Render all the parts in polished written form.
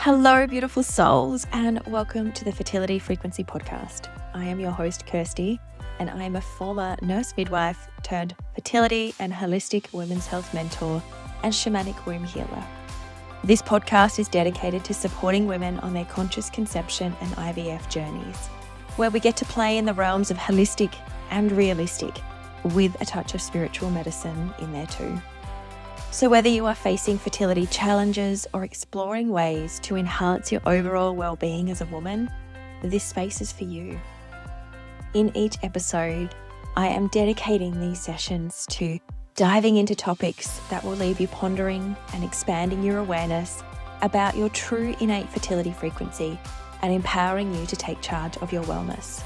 Hello, beautiful souls, and welcome to the Fertility Frequency Podcast. I am your host, Kirsty, and I am a former nurse midwife turned fertility and holistic women's health mentor and shamanic womb healer. This podcast is dedicated to supporting women on their conscious conception and IVF journeys, where we get to play in the realms of holistic and realistic with a touch of spiritual medicine in there too. So whether you are facing fertility challenges or exploring ways to enhance your overall well-being as a woman, this space is for you. In each episode, I am dedicating these sessions to diving into topics that will leave you pondering and expanding your awareness about your true innate fertility frequency and empowering you to take charge of your wellness.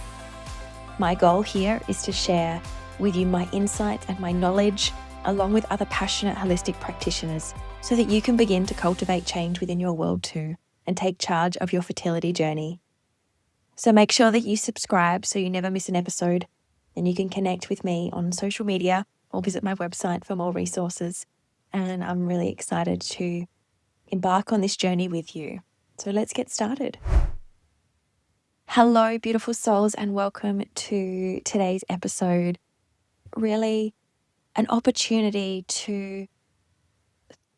My goal here is to share with you my insight and my knowledge along with other passionate holistic practitioners so that you can begin to cultivate change within your world too and take charge of your fertility journey. So make sure that you subscribe so you never miss an episode, and you can connect with me on social media or visit my website for more resources. And I'm really excited to embark on this journey with you. So let's get started. Hello, beautiful souls, and welcome to today's episode. Really an opportunity to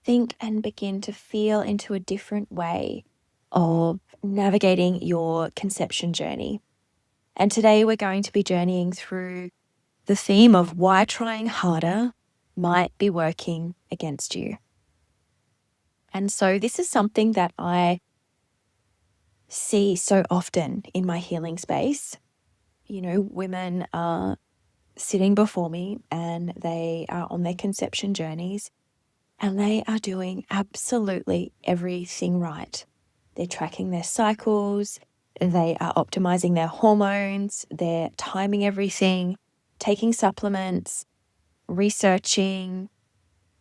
think and begin to feel into a different way of navigating your conception journey. And today we're going to be journeying through the theme of why trying harder might be working against you. And so this is something that I see so often in my healing space. You know, women are sitting before me and they are on their conception journeys and they are doing absolutely everything right. They're tracking their cycles, they are optimizing their hormones, they're timing everything, taking supplements, researching,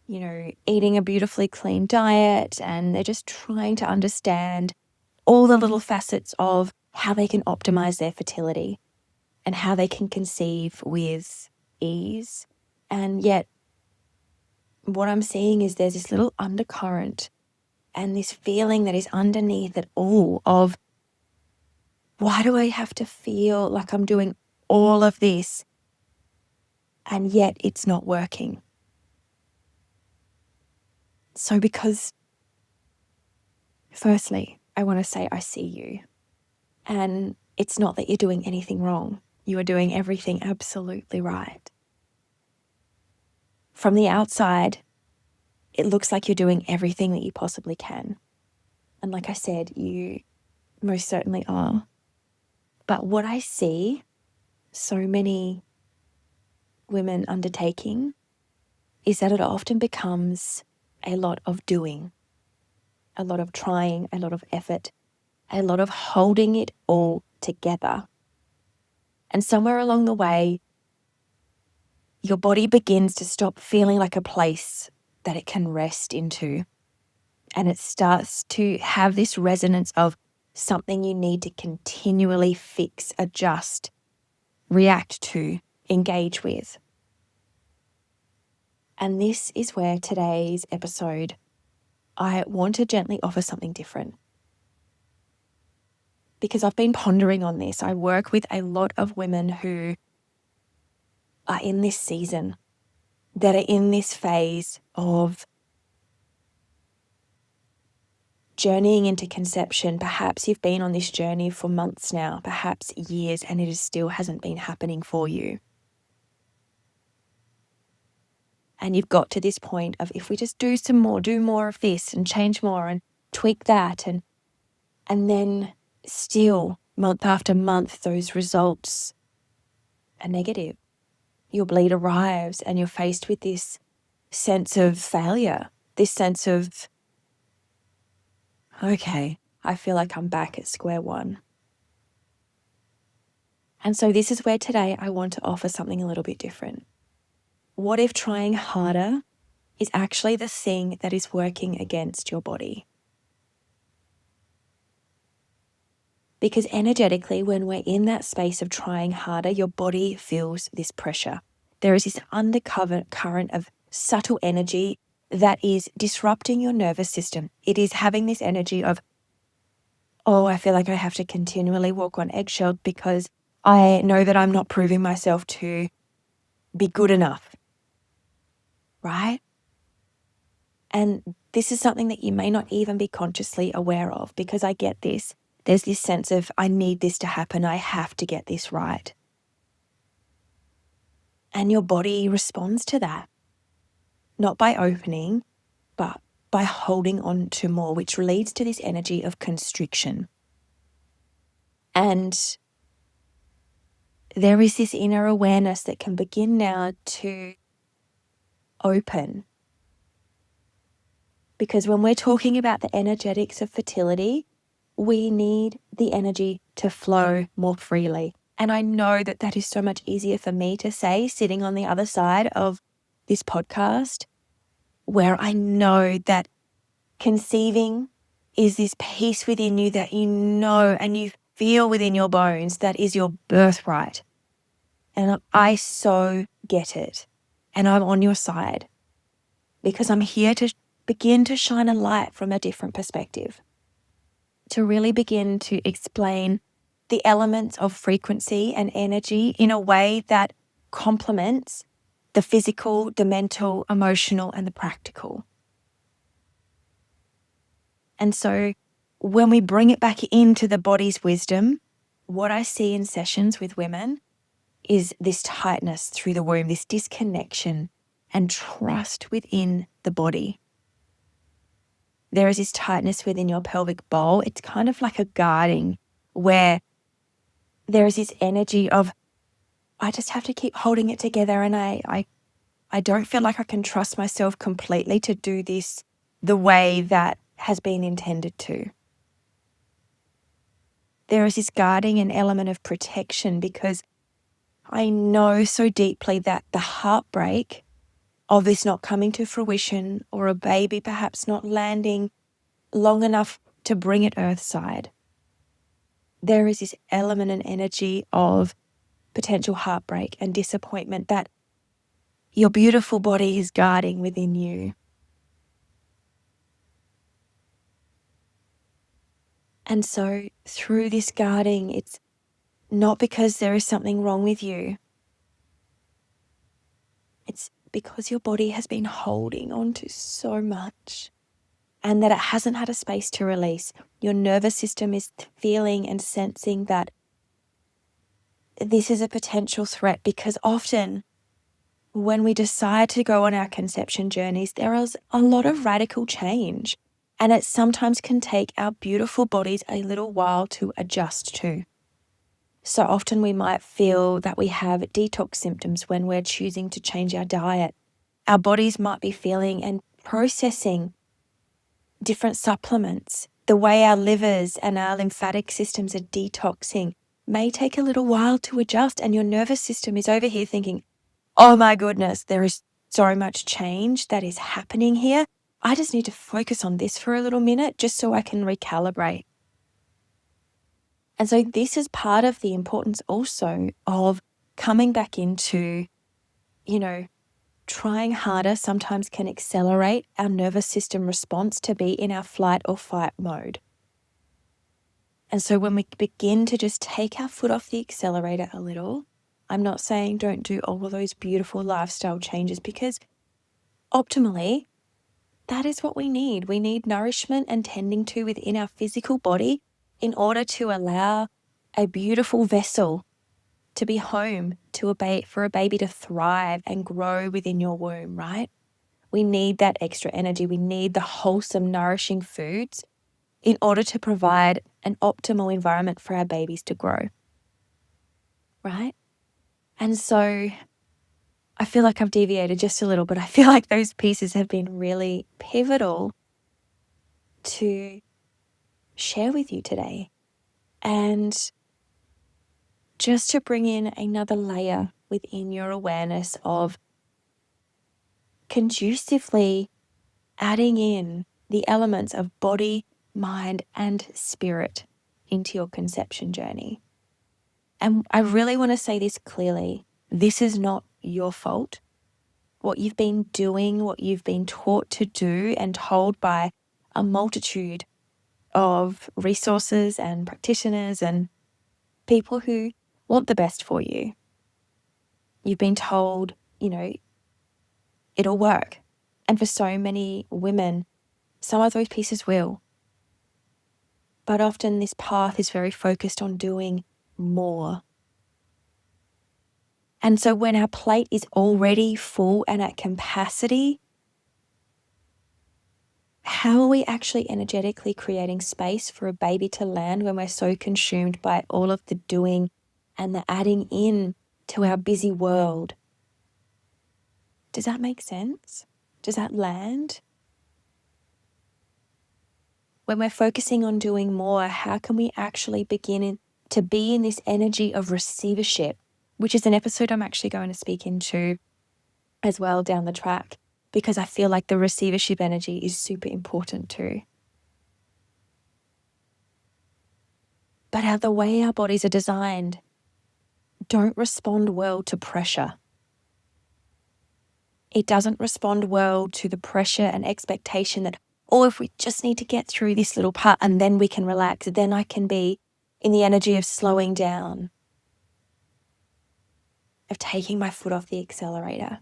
eating a beautifully clean diet, and they're just trying to understand all the little facets of how they can optimize their fertility and how they can conceive with ease. And yet what I'm seeing is there's this little undercurrent and this feeling that is underneath it all of, why do I have to feel like I'm doing all of this and yet it's not working? So because firstly, I want to say I see you, and it's not that you're doing anything wrong. You are doing everything absolutely right. From the outside, it looks like you're doing everything that you possibly can. And like I said, you most certainly are. But what I see so many women undertaking is that it often becomes a lot of doing, a lot of trying, a lot of effort, a lot of holding it all together. And somewhere along the way, your body begins to stop feeling like a place that it can rest into. And it starts to have this resonance of something you need to continually fix, adjust, react to, engage with. And this is where today's episode, I want to gently offer something different. Because I've been pondering on this. I work with a lot of women who are in this season, that are in this phase of journeying into conception. Perhaps you've been on this journey for months now, perhaps years, and it still hasn't been happening for you. And you've got to this point of, if we just do more of this and change more and tweak that, and then still month after month, those results are negative. Your bleed arrives and you're faced with this sense of failure, this sense of, okay, I feel like I'm back at square one. And so this is where today I want to offer something a little bit different. What if trying harder is actually the thing that is working against your body? Because energetically, when we're in that space of trying harder, your body feels this pressure. There is this undercover current of subtle energy that is disrupting your nervous system. It is having this energy of, oh, I feel like I have to continually walk on eggshells because I know that I'm not proving myself to be good enough, right? And this is something that you may not even be consciously aware of, because I get this. There's this sense of, I need this to happen. I have to get this right. And your body responds to that, not by opening, but by holding on to more, which leads to this energy of constriction. And there is this inner awareness that can begin now to open. Because when we're talking about the energetics of fertility, we need the energy to flow more freely. And I know that that is so much easier for me to say sitting on the other side of this podcast, where I know that conceiving is this peace within you that you know and you feel within your bones that is your birthright. And I so get it. And I'm on your side because I'm here to begin to shine a light from a different perspective, to really begin to explain the elements of frequency and energy in a way that complements the physical, the mental, emotional, and the practical. And so when we bring it back into the body's wisdom, what I see in sessions with women is this tightness through the womb, this disconnection and trust within the body. There is this tightness within your pelvic bowl. It's kind of like a guarding, where there is this energy of, I just have to keep holding it together, and I don't feel like I can trust myself completely to do this the way that has been intended to. There is this guarding and element of protection, because I know so deeply that the heartbreak of this not coming to fruition, or a baby perhaps not landing long enough to bring it earthside, there is this element and energy of potential heartbreak and disappointment that your beautiful body is guarding within you. And so through this guarding, it's not because there is something wrong with you. It's because your body has been holding on to so much, and that it hasn't had a space to release. Your nervous system is feeling and sensing that this is a potential threat, because often when we decide to go on our conception journeys, there is a lot of radical change, and it sometimes can take our beautiful bodies a little while to adjust to. So often we might feel that we have detox symptoms when we're choosing to change our diet. Our bodies might be feeling and processing different supplements. The way our livers and our lymphatic systems are detoxing may take a little while to adjust, and your nervous system is over here thinking, oh my goodness, there is so much change that is happening here. I just need to focus on this for a little minute just so I can recalibrate. And so this is part of the importance also of coming back into, trying harder sometimes can accelerate our nervous system response to be in our flight or fight mode. And so when we begin to just take our foot off the accelerator a little, I'm not saying don't do all of those beautiful lifestyle changes, because optimally, that is what we need. We need nourishment and tending to within our physical body in order to allow a beautiful vessel to be home for a baby to thrive and grow within your womb, right? We need that extra energy. We need the wholesome, nourishing foods in order to provide an optimal environment for our babies to grow, right? And so I feel like I've deviated just a little, but I feel like those pieces have been really pivotal to share with you today. And just to bring in another layer within your awareness of conducively adding in the elements of body, mind, and spirit into your conception journey. And I really want to say this clearly. This is not your fault. What you've been doing, what you've been taught to do and told by a multitude of resources and practitioners and people who want the best for you. You've been told, it'll work. And for so many women, some of those pieces will. But often this path is very focused on doing more. And so when our plate is already full and at capacity, how are we actually energetically creating space for a baby to land when we're so consumed by all of the doing and the adding in to our busy world? Does that make sense? Does that land? When we're focusing on doing more, how can we actually begin to be in this energy of receivership, which is an episode I'm actually going to speak into as well down the track, because I feel like the receivership energy is super important too. But the way our bodies are designed don't respond well to pressure. It doesn't respond well to the pressure and expectation that, if we just need to get through this little part and then we can relax, then I can be in the energy of slowing down, of taking my foot off the accelerator.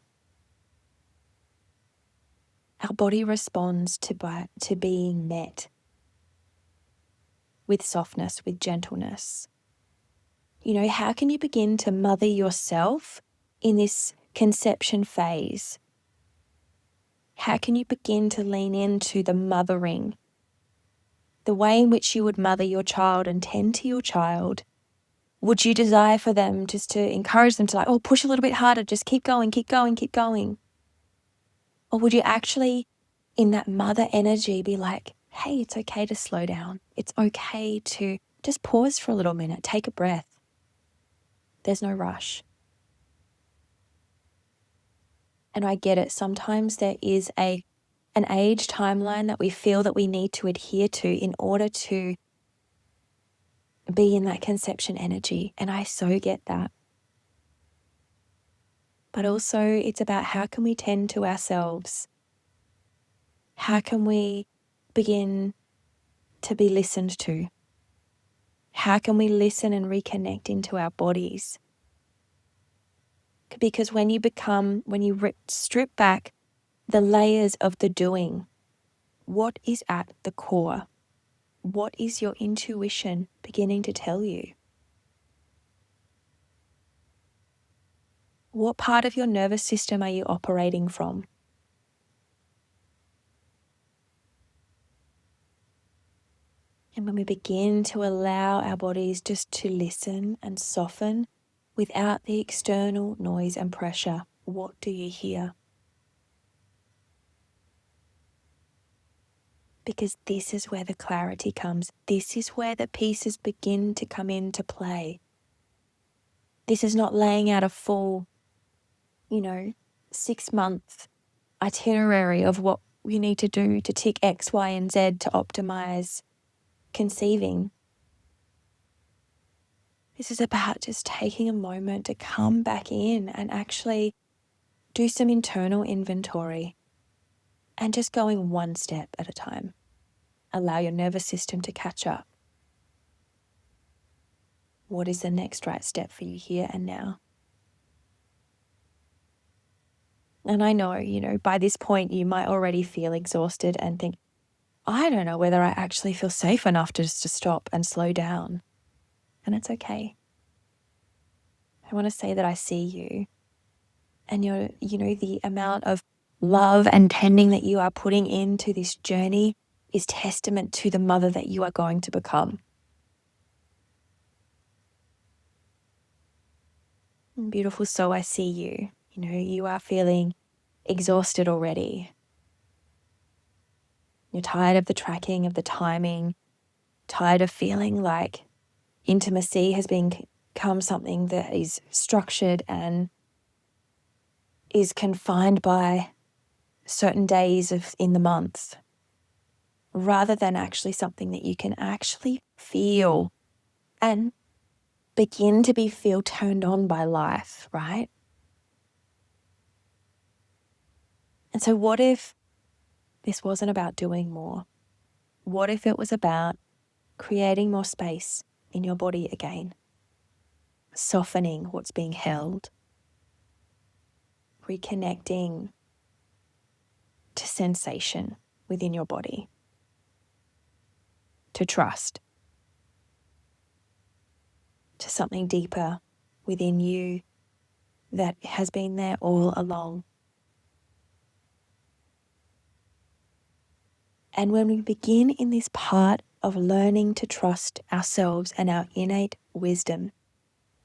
Our body responds to being met with softness, with gentleness. How can you begin to mother yourself in this conception phase? How can you begin to lean into the mothering, the way in which you would mother your child and tend to your child? Would you desire for them just to encourage them to push a little bit harder, just keep going, keep going, keep going? Or would you actually, in that mother energy, be like, hey, it's okay to slow down. It's okay to just pause for a little minute, take a breath. There's no rush. And I get it. Sometimes there is an age timeline that we feel that we need to adhere to in order to be in that conception energy. And I so get that. But also it's about how can we tend to ourselves? How can we begin to be listened to? How can we listen and reconnect into our bodies? Because when you strip back the layers of the doing, what is at the core? What is your intuition beginning to tell you? What part of your nervous system are you operating from? And when we begin to allow our bodies just to listen and soften without the external noise and pressure, what do you hear? Because this is where the clarity comes. This is where the pieces begin to come into play. This is not laying out a full, 6-month itinerary of what we need to do to tick X, Y, and Z to optimize conceiving. This is about just taking a moment to come back in and actually do some internal inventory and just going one step at a time. Allow your nervous system to catch up. What is the next right step for you here and now? And I know, by this point you might already feel exhausted and think, I don't know whether I actually feel safe enough just to stop and slow down. And it's okay. I want to say that I see you. And the amount of love and tending that you are putting into this journey is testament to the mother that you are going to become. Beautiful soul, I see you. You are feeling exhausted already. You're tired of the tracking, of the timing, tired of feeling like intimacy has become something that is structured and is confined by certain days in the month, rather than actually something that you can actually feel and begin to feel turned on by life, right? And so what if this wasn't about doing more? What if it was about creating more space in your body again, softening what's being held, reconnecting to sensation within your body, to trust, to something deeper within you that has been there all along. And when we begin in this part of learning to trust ourselves and our innate wisdom,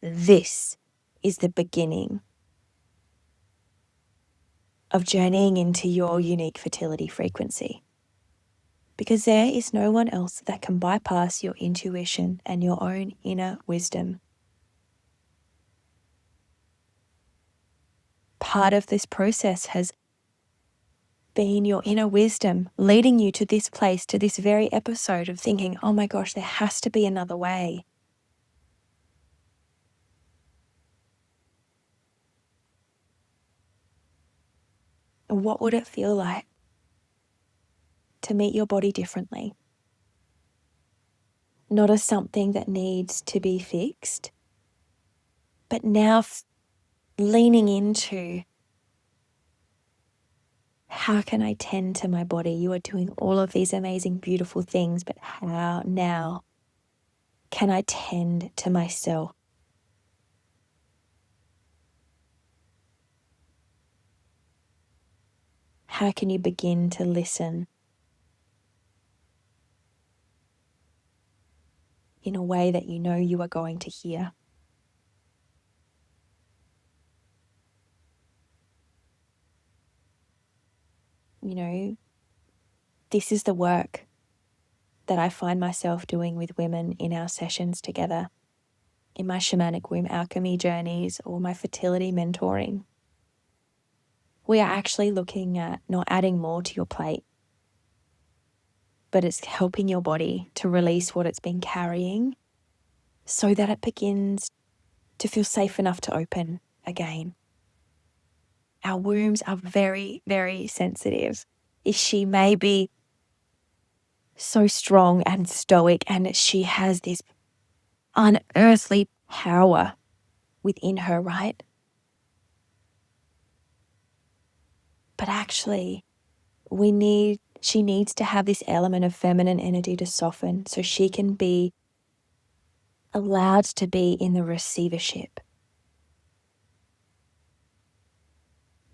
this is the beginning of journeying into your unique fertility frequency. Because there is no one else that can bypass your intuition and your own inner wisdom. Part of this process has been your inner wisdom leading you to this place, to this very episode of thinking, oh my gosh, there has to be another way. What would it feel like to meet your body differently? Not as something that needs to be fixed, but now leaning into, how can I tend to my body? You are doing all of these amazing, beautiful things, but how now can I tend to myself? How can you begin to listen in a way that you know you are going to hear? You know, this is the work that I find myself doing with women in our sessions together, in my shamanic womb alchemy journeys or my fertility mentoring. We are actually looking at not adding more to your plate, but it's helping your body to release what it's been carrying so that it begins to feel safe enough to open again. Our wombs are very, very sensitive. She may be so strong and stoic, and she has this unearthly power within her, right? But actually, she needs to have this element of feminine energy to soften so she can be allowed to be in the receivership.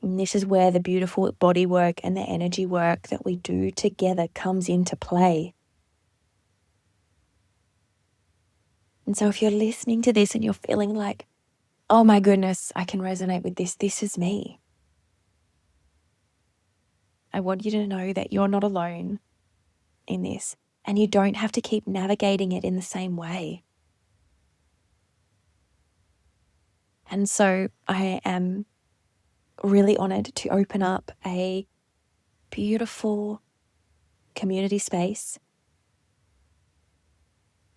And this is where the beautiful body work and the energy work that we do together comes into play. And so if you're listening to this and you're feeling like, oh my goodness, I can resonate with this, this is me. I want you to know that you're not alone in this, and you don't have to keep navigating it in the same way. And so I am really honored to open up a beautiful community space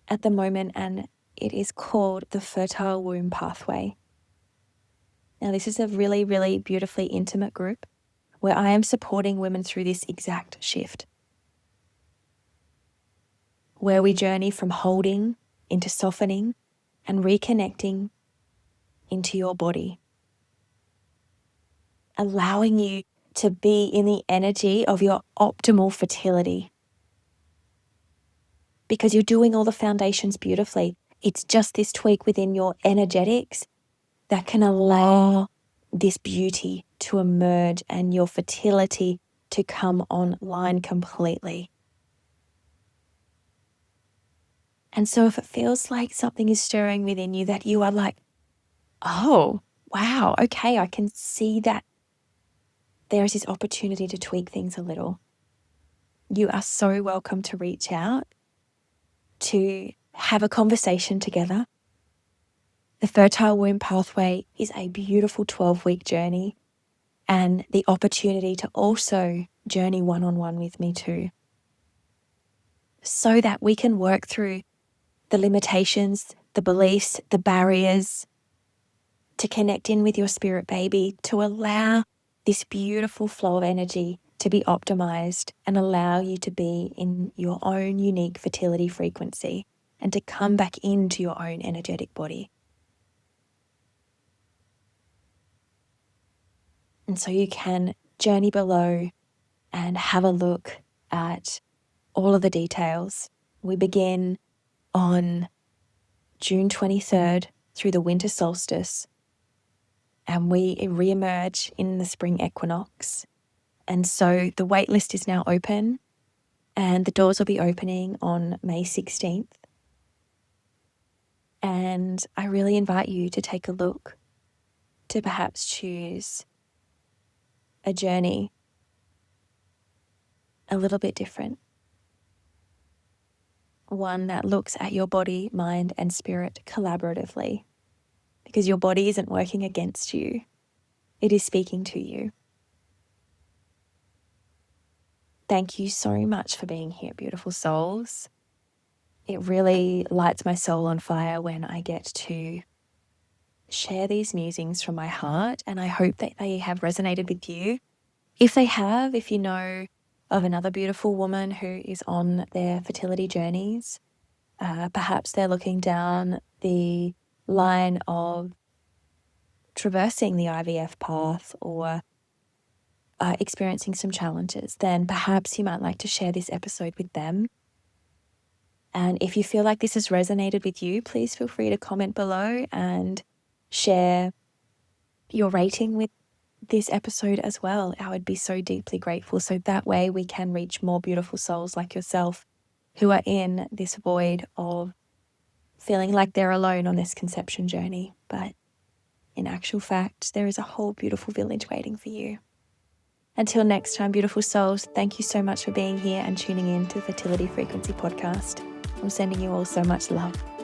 at the moment, and it is called the Fertile Womb Pathway. Now, this is a really, really beautifully intimate group where I am supporting women through this exact shift, where we journey from holding into softening and reconnecting into your body, allowing you to be in the energy of your optimal fertility. Because you're doing all the foundations beautifully. It's just this tweak within your energetics that can allow this beauty to emerge and your fertility to come online completely. And so if it feels like something is stirring within you, that you are like, oh, wow, okay, I can see that there is this opportunity to tweak things a little, you are so welcome to reach out, to have a conversation together. The Fertile Womb Pathway is a beautiful 12-week journey, and the opportunity to also journey one-on-one with me too, so that we can work through the limitations, the beliefs, the barriers, to connect in with your spirit baby, to allow this beautiful flow of energy to be optimized and allow you to be in your own unique fertility frequency and to come back into your own energetic body. And so you can journey below and have a look at all of the details. We begin on June 23rd through the winter solstice, and we re-emerge in the spring equinox. And so the waitlist is now open, and the doors will be opening on May 16th. And I really invite you to take a look, to perhaps choose a journey a little bit different. One that looks at your body, mind, and spirit collaboratively, because your body isn't working against you. It is speaking to you. Thank you so much for being here, beautiful souls. It really lights my soul on fire when I get to share these musings from my heart, and I hope that they have resonated with you. If they have, if you know of another beautiful woman who is on their fertility journeys, perhaps they're looking down the line of traversing the IVF path or experiencing some challenges, then perhaps you might like to share this episode with them. And if you feel like this has resonated with you, please feel free to comment below and share your rating with this episode as well. I would be so deeply grateful. So that way we can reach more beautiful souls like yourself who are in this void of feeling like they're alone on this conception journey. But in actual fact, there is a whole beautiful village waiting for you. Until next time, beautiful souls, thank you so much for being here and tuning in to the Fertility Frequency Podcast. I'm sending you all so much love.